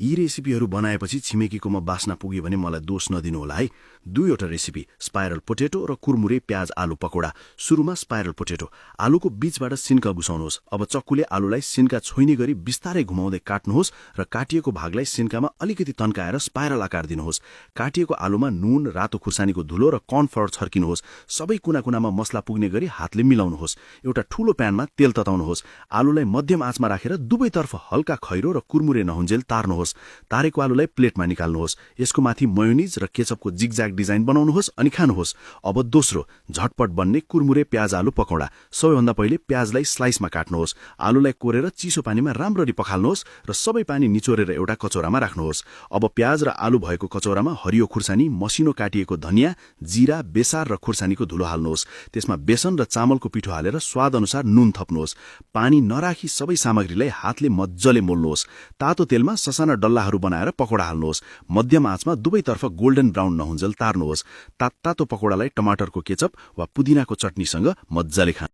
यी रेसिपीहरू बनाएपछि छिमेकीकोमा बास्ना पुग्यो भने मलाई दोष नदिनु होला है। 2वटा रेसिपी, स्पाइरल पोटेटो र कुरमुरे प्याज आलु पकौडा। सुरुमा स्पाइरल पोटेटो। आलुको बीचबाट सिन्का बुसाउनुहोस्। अब चक्कुले आलुलाई सिन्का छोइने गरी बिस्तारै घुमाउँदै काट्नुहोस् र काटिएको भागलाई सिन्कामा अलिकति तन्काएर स्पाइरल आकार दिनुहोस्। काटिएको आलुमा नुन, रातो खुर्सानीको धुलो र कर्नफ्लोर छर्किनुहोस्। सबै कुनाकुनामा मसला पुग्ने गरी हातले मिलाउनुहोस्। एउटा ठूलो प्यानमा तेल तताउनुहोस्। आलुलाई मध्यम आँचमा राखेर दुवैतर्फ हल्का खैरो र कुरमुरे नहुन्जेल तार्नुहोस्। तारेको आलुलाई प्लेटमा निकाल्नुहोस्। यसको माथि मयोनिज र केचपको जिगज्याग डिजाइन बनाउनुहोस् अनि खानुहोस्। अब दोस्रो, झटपट बन्ने कुरमुरे प्याज आलु पकौडा। सबैभन्दा पहिले प्याजलाई स्लाइसमा काट्नुहोस्। आलुलाई कोरेर चिसो पानीमा राम्ररी पखाल्नुहोस् र सबै पानी निचोरेर एउटा कचौरामा राख्नुहोस्। अब प्याज र आलु भएको कचौरामा हरियो खुर्सानी, मसिनो काटिएको धनिया, जिरा, बेसार र खुर्सानीको धुलो हाल्नुहोस्। त्यसमा बेसन र चामलको पिठो हालेर स्वाद अनुसार नुन थप्नुहोस्। पानी नराखी सबै सामग्रीलाई हातले मज्जाले मोल्नुहोस्। तातो तेलमा ससाना डल्लाहरू बनाएर पकौडा हाल्नुहोस्। मध्यम आँचमा दुवैतर्फ गोल्डन ब्राउन नहुन्जेल तार्नुहोस्। तातो पकौडालाई टमाटरको केचप वा पुदिनाको चटनीसँग मज्जाले खानुहोस्।